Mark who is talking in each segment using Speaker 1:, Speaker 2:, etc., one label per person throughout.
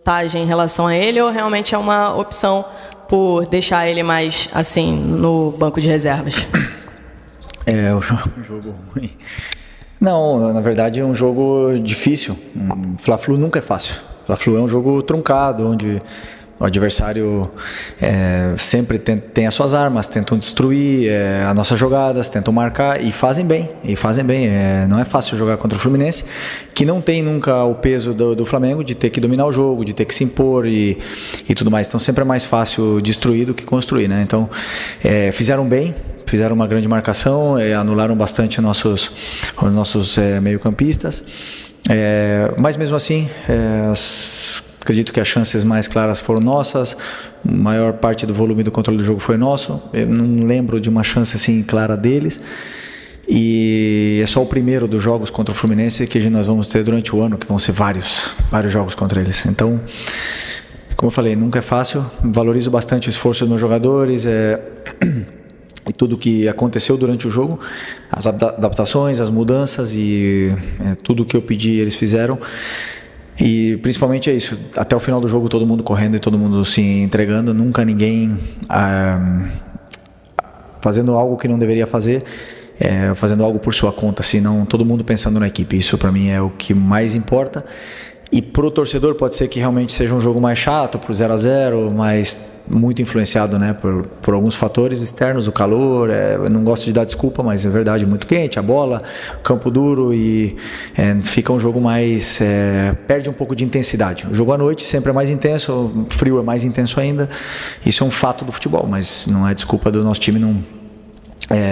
Speaker 1: vantagem em relação a ele ou realmente é uma opção por deixar ele mais assim no banco de reservas?
Speaker 2: É um jogo ruim. Não, na verdade é um jogo difícil. Fla-Flu nunca é fácil. Fla-Flu é um jogo truncado, onde o adversário sempre tem as suas armas, tentam destruir as nossas jogadas, tentam marcar e fazem bem. Não é fácil jogar contra o Fluminense, que não tem nunca o peso do Flamengo de ter que dominar o jogo, de ter que se impor e tudo mais. Então sempre é mais fácil destruir do que construir, né? Então fizeram bem. Fizeram uma grande marcação, anularam bastante os nossos meio-campistas, mas mesmo assim acredito que as chances mais claras foram nossas, a maior parte do volume do controle do jogo foi nosso. Eu não lembro de uma chance assim clara deles, e é só o primeiro dos jogos contra o Fluminense que nós vamos ter durante o ano, que vão ser vários jogos contra eles. Então, como eu falei, nunca é fácil, valorizo bastante o esforço dos meus jogadores, e tudo que aconteceu durante o jogo, as adaptações, as mudanças e tudo que eu pedi eles fizeram. E principalmente é isso, até o final do jogo todo mundo correndo e todo mundo se entregando, nunca ninguém fazendo algo que não deveria fazer, fazendo algo por sua conta, senão todo mundo pensando na equipe. Isso para mim é o que mais importa. E pro torcedor pode ser que realmente seja um jogo mais chato, pro 0-0, mas muito influenciado, né, por alguns fatores externos, o calor, eu não gosto de dar desculpa, mas é verdade, muito quente, a bola, campo duro e fica um jogo mais, perde um pouco de intensidade. O jogo à noite sempre é mais intenso, o frio é mais intenso ainda, isso é um fato do futebol, mas não é desculpa do nosso time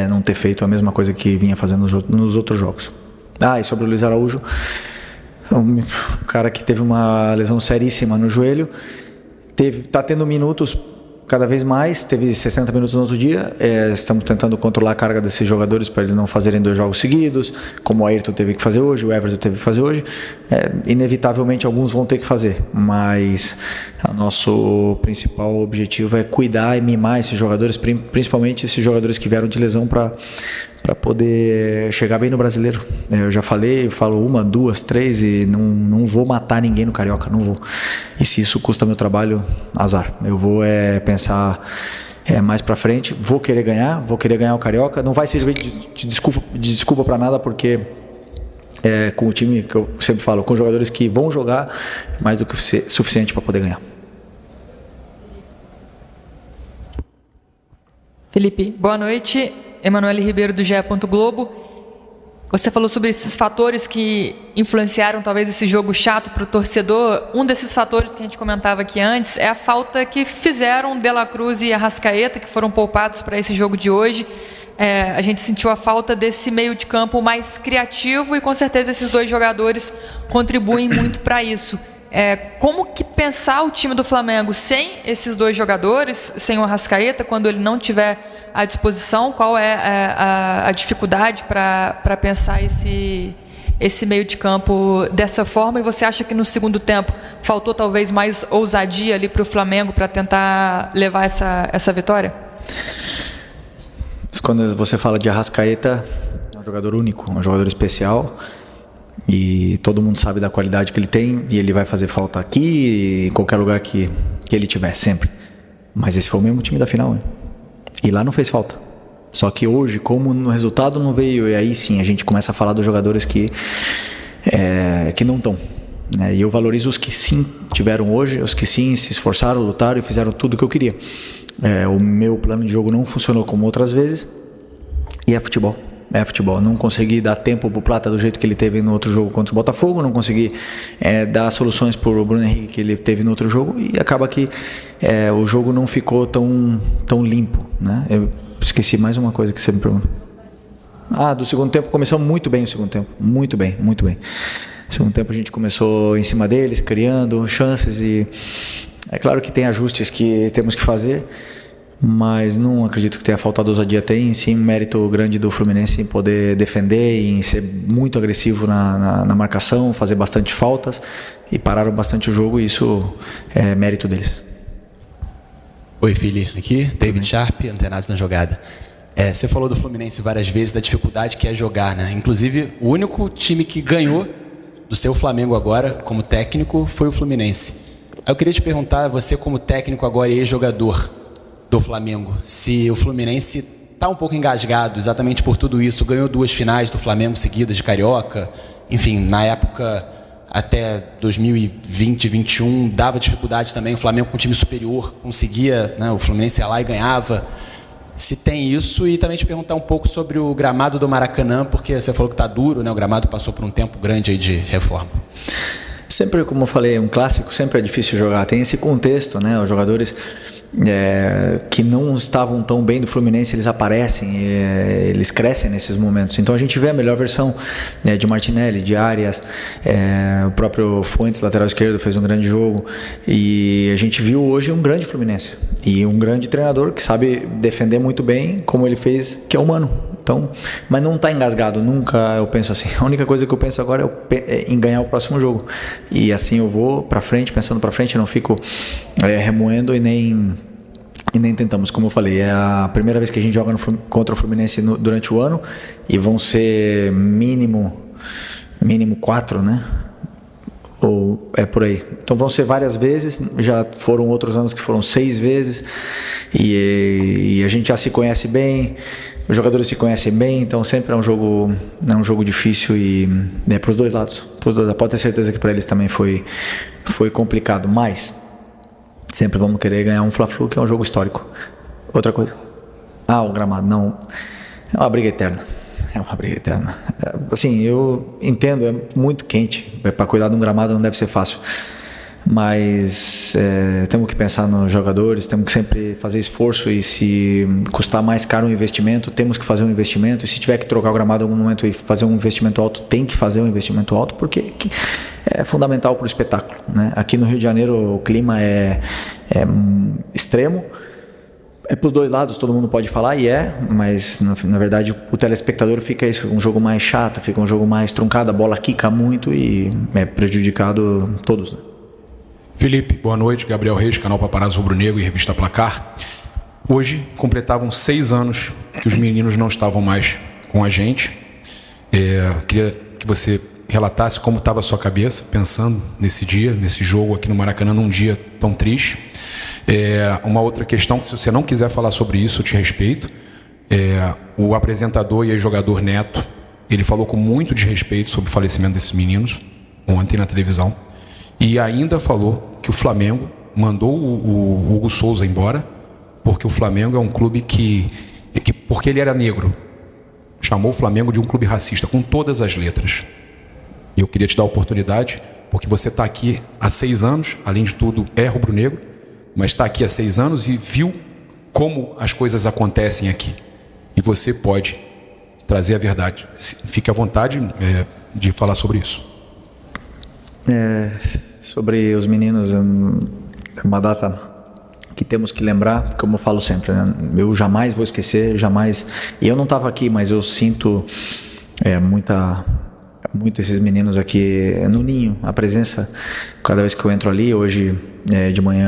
Speaker 2: não ter feito a mesma coisa que vinha fazendo nos outros jogos. E sobre o Luiz Araújo, um cara que teve uma lesão seríssima no joelho, está tendo minutos cada vez mais, teve 60 minutos no outro dia, estamos tentando controlar a carga desses jogadores para eles não fazerem 2 jogos seguidos, como o Ayrton teve que fazer hoje, o Everton teve que fazer hoje, inevitavelmente alguns vão ter que fazer, mas o nosso principal objetivo é cuidar e mimar esses jogadores, principalmente esses jogadores que vieram de lesão para poder chegar bem no Brasileiro. Eu já falei, eu falo 1, 2, 3 e não vou matar ninguém no Carioca, não vou. E se isso custa meu trabalho, azar. Eu vou pensar mais pra frente, vou querer ganhar o Carioca, não vai servir de desculpa para nada, porque com o time que eu sempre falo, com jogadores que vão jogar mais do que suficiente para poder ganhar.
Speaker 3: Felipe, boa noite. Emanuele Ribeiro, do GE. Globo. Você falou sobre esses fatores que influenciaram talvez esse jogo chato para o torcedor. Um desses fatores que a gente comentava aqui antes é a falta que fizeram De La Cruz e Arrascaeta, que foram poupados para esse jogo de hoje. A gente sentiu a falta desse meio de campo mais criativo e com certeza esses 2 jogadores contribuem muito para isso. Como que pensar o time do Flamengo sem esses 2 jogadores, sem o Arrascaeta, quando ele não tiver à disposição? Qual é a dificuldade para pensar esse meio de campo dessa forma? E você acha que no segundo tempo faltou talvez mais ousadia ali para o Flamengo para tentar levar essa vitória?
Speaker 2: Quando você fala de Arrascaeta, é um jogador único, um jogador especial, e todo mundo sabe da qualidade que ele tem, e ele vai fazer falta aqui e em qualquer lugar que ele tiver, sempre. Mas esse foi o mesmo time da final, hein? E lá não fez falta. Só que hoje, como no resultado não veio, e aí sim a gente começa a falar dos jogadores que não estão, né? E eu valorizo os que sim tiveram hoje, os que sim se esforçaram, lutaram e fizeram tudo o que eu queria. O meu plano de jogo não funcionou como outras vezes, e é futebol. Não consegui dar tempo pro Plata do jeito que ele teve no outro jogo contra o Botafogo, não consegui dar soluções pro Bruno Henrique que ele teve no outro jogo, e acaba que o jogo não ficou tão limpo, né? Eu esqueci mais uma coisa que você me perguntou. Do segundo tempo, começamos muito bem o segundo tempo, muito bem. No segundo tempo a gente começou em cima deles, criando chances, e é claro que tem ajustes que temos que fazer, mas não acredito que tenha faltado ousadia. Tem sim mérito grande do Fluminense em poder defender e em ser muito agressivo na marcação, fazer bastante faltas, e pararam bastante o jogo, e isso é mérito deles.
Speaker 4: Oi, Fili, aqui, David Sharp, Antenados na Jogada. Você falou do Fluminense várias vezes, da dificuldade que é jogar, né? Inclusive, o único time que ganhou do seu Flamengo agora, como técnico, foi o Fluminense. Eu queria te perguntar, você como técnico agora e ex-jogador do Flamengo, se o Fluminense está um pouco engasgado exatamente por tudo isso, ganhou 2 finais do Flamengo seguidas de Carioca, enfim, na época até 2020, 2021, dava dificuldade também, o Flamengo com um time superior conseguia, né, o Fluminense ia lá e ganhava. Se tem isso, e também te perguntar um pouco sobre o gramado do Maracanã, porque você falou que está duro, né, o gramado passou por um tempo grande aí de reforma.
Speaker 2: Sempre, como eu falei, um clássico sempre é difícil jogar. Tem esse contexto, né? Os jogadores que não estavam tão bem do Fluminense, eles aparecem, eles crescem nesses momentos. Então a gente vê a melhor versão de Martinelli, de Arias, o próprio Fuentes, lateral esquerdo, fez um grande jogo. E a gente viu hoje um grande Fluminense e um grande treinador que sabe defender muito bem, como ele fez, que é o Mano. Então, mas não está engasgado, nunca eu penso assim. A única coisa que eu penso agora é em ganhar o próximo jogo. E assim eu vou para frente, pensando para frente, não fico remoendo e nem tentamos. Como eu falei, é a primeira vez que a gente joga contra o Fluminense durante o ano e vão ser mínimo 4, né? Ou é por aí. Então vão ser várias vezes, já foram outros anos que foram 6 vezes e a gente já se conhece bem. Os jogadores se conhecem bem, então sempre é um jogo difícil e para os dois lados. Pode ter certeza que para eles também foi complicado, mas sempre vamos querer ganhar um Fla-Flu, que é um jogo histórico. Outra coisa. O gramado, não. É uma briga eterna. Assim, eu entendo, é muito quente. Para cuidar de um gramado não deve ser fácil. Mas temos que pensar nos jogadores, temos que sempre fazer esforço e se custar mais caro um investimento, temos que fazer um investimento e se tiver que trocar o gramado em algum momento e fazer um investimento alto, tem que fazer um investimento alto porque é fundamental para o espetáculo, né? Aqui no Rio de Janeiro o clima é extremo, é para os dois lados, todo mundo pode falar mas na verdade o telespectador fica um jogo mais chato, fica um jogo mais truncado, a bola quica muito e é prejudicado todos, né?
Speaker 5: Felipe, boa noite. Gabriel Reis, canal Paparazzo Rubro Negro e revista Placar. Hoje completavam 6 anos que os meninos não estavam mais com a gente. Queria que você relatasse como estava a sua cabeça pensando nesse dia, nesse jogo aqui no Maracanã, num dia tão triste. Uma outra questão, se você não quiser falar sobre isso, eu te respeito. O apresentador e ex-jogador Neto, ele falou com muito desrespeito sobre o falecimento desses meninos ontem na televisão. E ainda falou que o Flamengo mandou o Hugo Souza embora porque o Flamengo é um clube que porque ele era negro, chamou o Flamengo de um clube racista, com todas as letras. E eu queria te dar a oportunidade, porque você está aqui há 6 anos, além de tudo é rubro-negro, mas está aqui há 6 anos e viu como as coisas acontecem aqui. E você pode trazer a verdade. Fique à vontade de falar sobre isso.
Speaker 2: Sobre os meninos, é uma data que temos que lembrar, como eu falo sempre, né? Eu jamais vou esquecer, jamais. E eu não estava aqui, mas eu sinto muito esses meninos aqui no ninho, a presença, cada vez que eu entro ali, hoje de manhã